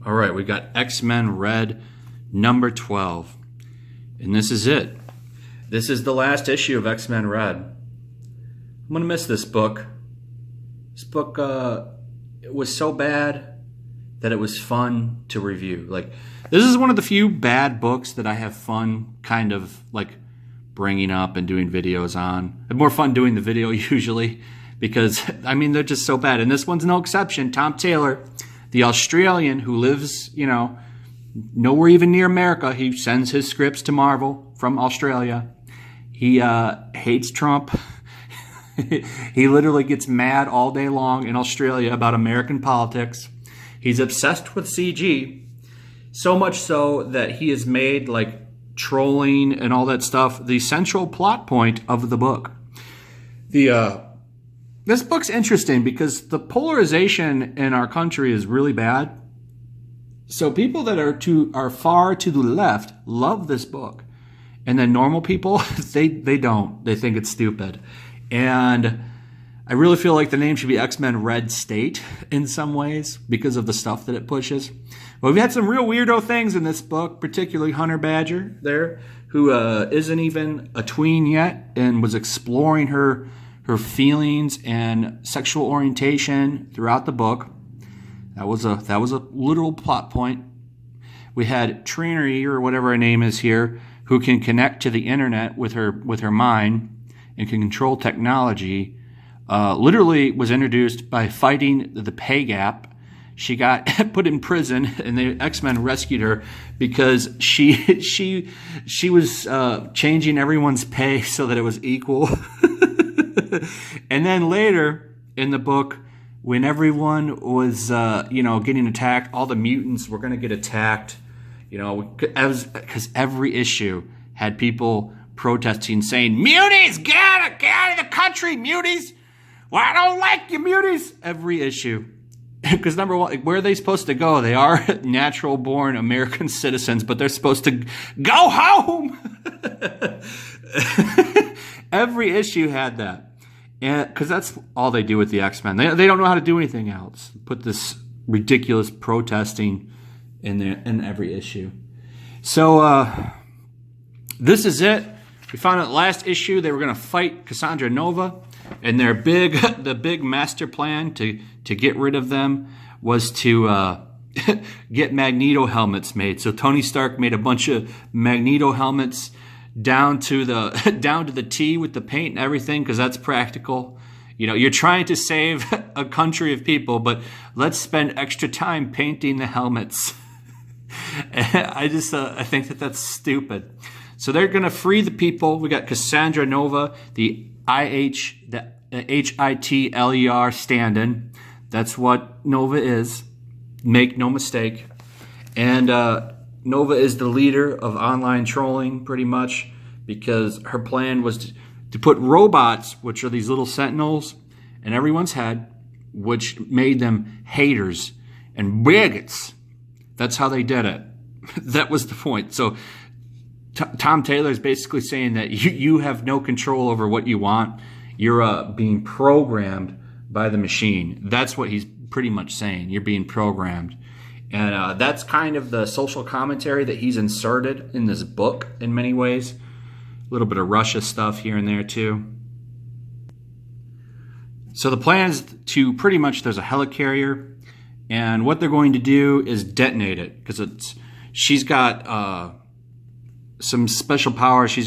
All right, we got X-Men Red number 12. And this is it. This is the last issue of X-Men Red. I'm going to miss this book. This book it was so bad that it was fun to review. Like, this is one of the few bad books that I have fun kind of like bringing up and doing videos on. I have more fun doing the video usually because, I mean, they're just so bad. And this one's no exception. Tom Taylor, the Australian who lives, you know, nowhere even near America. He sends his scripts to Marvel from Australia. He hates Trump. He literally gets mad all day long in Australia about American politics. He's obsessed with CG, so much so that he has made like trolling and all that stuff the central plot point of the book. This book's interesting because the polarization in our country is really bad. So people that are far to the left love this book, and then normal people they don't. They think it's stupid. And I really feel like the name should be X-Men Red State in some ways because of the stuff that it pushes. But we've had some real weirdo things in this book, particularly Hunter Badger there, who isn't even a tween yet and was exploring her feelings and sexual orientation throughout the book. That was a literal plot point. We had Trinity, or whatever her name is here, who can connect to the internet with her mind and can control technology. Literally was introduced by fighting the pay gap. She got put in prison, and the X-Men rescued her because she was changing everyone's pay so that it was equal. And then later in the book, when everyone was getting attacked, all the mutants were going to get attacked, because every issue had people protesting, saying, "Muties, get out of the country, muties! Well, I don't like you, muties!" Every issue. Because number one, where are they supposed to go? They are natural-born American citizens, but they're supposed to go home! Every issue had that. And because that's all they do with the X-Men. They don't know how to do anything else. Put this ridiculous protesting in every issue. So this is it. We found out last issue they were going to fight Cassandra Nova, and the big master plan to get rid of them was to get Magneto helmets made. So Tony Stark made a bunch of Magneto helmets down to the T with the paint and everything, because that's practical. You're trying to save a country of people, but let's spend extra time painting the helmets. I think that that's stupid. So they're going to free the people. We got Cassandra Nova, the HITLER stand-in. That's what Nova is. Make no mistake. And Nova is the leader of online trolling, pretty much, because her plan was to put robots, which are these little sentinels, in everyone's head, which made them haters and bigots. That's how they did it. That was the point. So Tom Taylor is basically saying that you have no control over what you want. You're being programmed by the machine. That's what he's pretty much saying. You're being programmed. And that's kind of the social commentary that he's inserted in this book in many ways. A little bit of Russia stuff here and there too. So the plan is to pretty much, there's a helicarrier, and what they're going to do is detonate it, because she's got some special power. She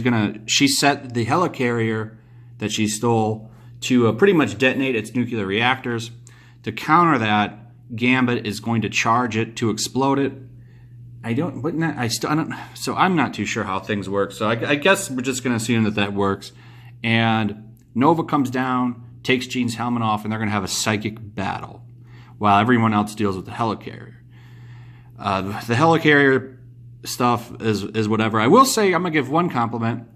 set the helicarrier that she stole to pretty much detonate its nuclear reactors. To counter that, Gambit is going to charge it to explode it. So I'm not too sure how things work. So I guess we're just going to assume that works. And Nova comes down, takes Jean's helmet off, and they're going to have a psychic battle while everyone else deals with the helicarrier. The helicarrier stuff is whatever. I will say, I'm going to give one compliment.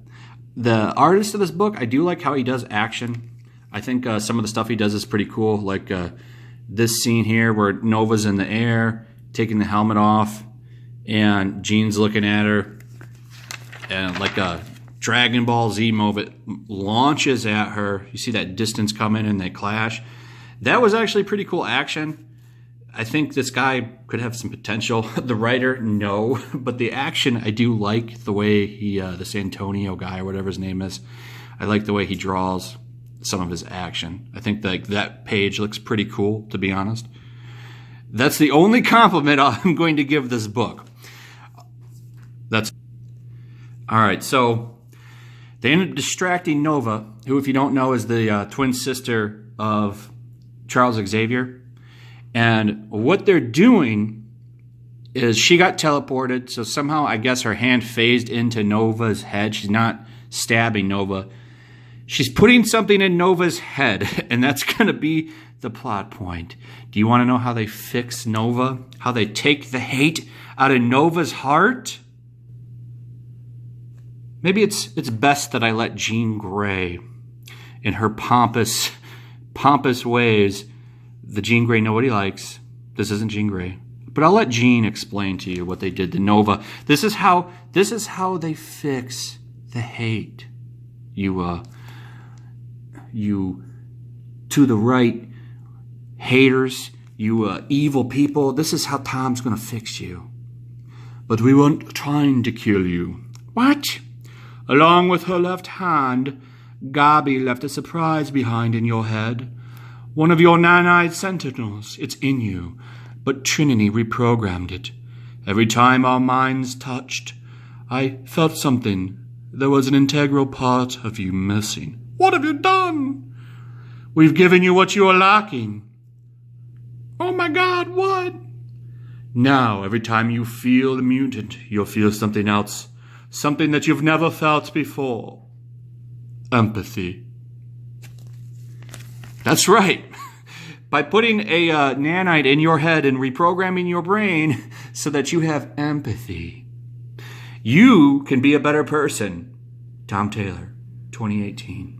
The artist of this book, I do like how he does action. I think some of the stuff he does is pretty cool. Like this scene here where Nova's in the air, taking the helmet off, and Jean's looking at her, and like a Dragon Ball Z move, it launches at her. You see that distance come in and they clash. That was actually pretty cool action. I think this guy could have some potential. The writer, no. But the action, I do like the way he, this Antonio guy or whatever his name is, I like the way he draws some of his action. I think that page looks pretty cool, to be honest. That's the only compliment I'm going to give this book. All right, so they end up distracting Nova, who, if you don't know, is the twin sister of Charles Xavier. And what they're doing is she got teleported, so somehow I guess her hand phased into Nova's head. She's not stabbing Nova. She's putting something in Nova's head, and that's going to be the plot point. Do you want to know how they fix Nova? How they take the hate out of Nova's heart? Maybe it's best that I let Jean Grey, in her pompous ways, the Jean Grey nobody likes. This isn't Jean Grey. But I'll let Jean explain to you what they did to Nova. This is how they fix the hate. You to the right haters, you evil people, this is how Tom's gonna fix you. But we weren't trying to kill you. What? Along with her left hand, Gabi left a surprise behind in your head. One of your nine-eyed sentinels. It's in you, but Trinity reprogrammed it. Every time our minds touched, I felt something. There was an integral part of you missing. What have you done? We've given you what you are lacking. Oh my God, what? Now, every time you feel the mutant, you'll feel something else. Something that you've never felt before. Empathy. That's right. By putting a nanite in your head and reprogramming your brain so that you have empathy, you can be a better person. Tom Taylor, 2018.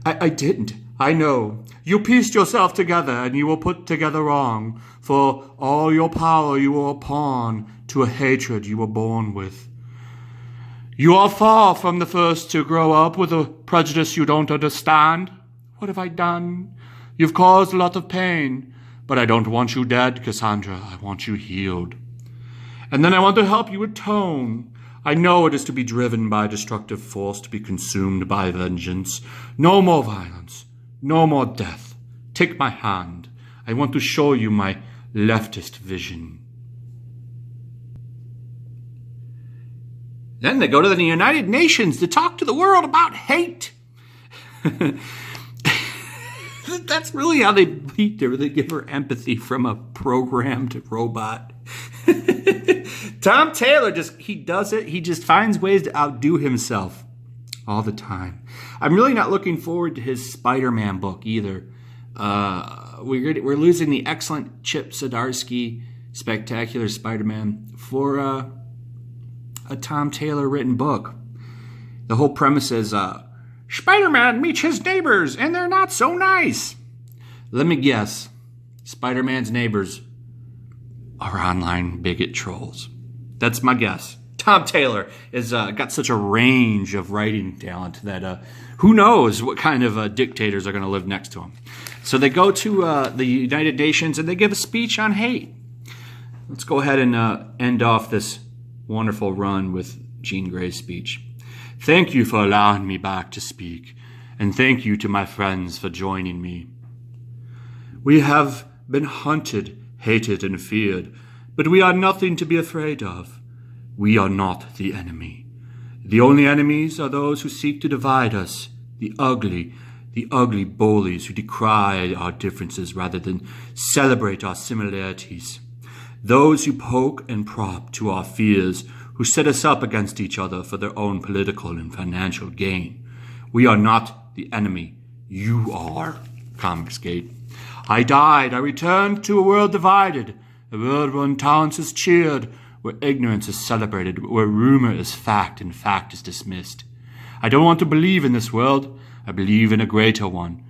I didn't. I know. You pieced yourself together and you were put together wrong. For all your power you were a pawn to a hatred you were born with. You are far from the first to grow up with a prejudice you don't understand. What have I done? You've caused a lot of pain, but I don't want you dead, Cassandra. I want you healed. And then I want to help you atone. I know it is to be driven by a destructive force, to be consumed by vengeance. No more violence. No more death. Take my hand. I want to show you my leftist vision. Then they go to the United Nations to talk to the world about hate. That's really how they beat her. They give her empathy from a programmed robot. Tom Taylor he does it. He just finds ways to outdo himself all the time. I'm really not looking forward to his Spider-Man book either. We're losing the excellent Chip Zdarsky Spectacular Spider-Man for a Tom Taylor written book. The whole premise is Spider-Man meets his neighbors and they're not so nice. Let me guess. Spider-Man's neighbors are online bigot trolls. That's my guess. Tom Taylor has got such a range of writing talent that who knows what kind of dictators are going to live next to him. So they go to the United Nations and they give a speech on hate. Let's go ahead and end off this wonderful run with Jean Grey's speech. Thank you for allowing me back to speak, and thank you to my friends for joining me. We have been hunted, hated, and feared, but we are nothing to be afraid of. We are not the enemy. The only enemies are those who seek to divide us, the ugly bullies who decry our differences rather than celebrate our similarities. Those who poke and prop to our fears, who set us up against each other for their own political and financial gain. We are not the enemy. You are, Comicsgate. I died. I returned to a world divided, a world where intolerance is cheered, where ignorance is celebrated, where rumor is fact and fact is dismissed. I don't want to believe in this world. I believe in a greater one.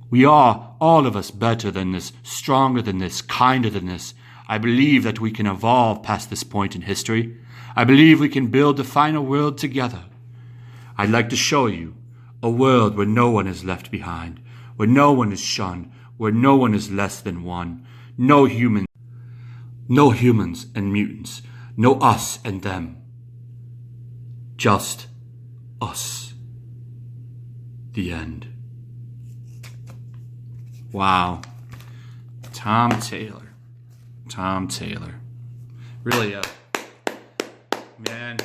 We are, all of us, better than this, stronger than this, kinder than this. I believe that we can evolve past this point in history. I believe we can build the final world together. I'd like to show you a world where no one is left behind, where no one is shunned, where no one is less than one. No human. No humans and mutants. No us and them. Just us. The end. Wow. Tom Taylor. Tom Taylor. Really, man,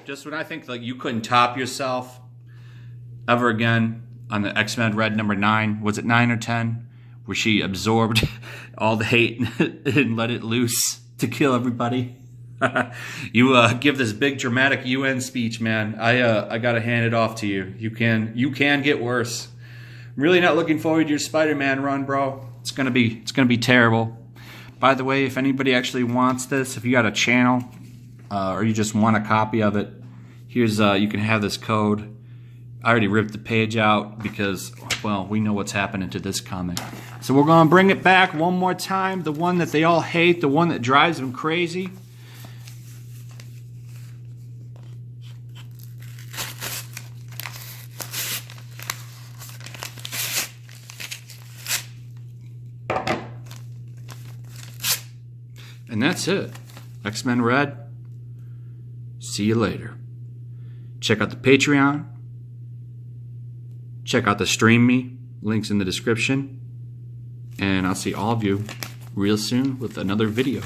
just when I think like you couldn't top yourself ever again on the X-Men Red number 9, was it 9 or 10, where she absorbed all the hate and let it loose to kill everybody. You give this big dramatic UN speech, man. I gotta hand it off to you. You can get worse. I'm really not looking forward to your Spider-Man run, bro. It's gonna be terrible. By the way, if anybody actually wants this, if you got a channel or you just want a copy of it, here's you can have this code. I already ripped the page out because, well, we know what's happening to this comic. So we're gonna bring it back one more time. The one that they all hate, the one that drives them crazy. And that's it. X-Men Red. See you later. Check out the Patreon. Check out the Stream Me. Links in the description. And I'll see all of you real soon with another video.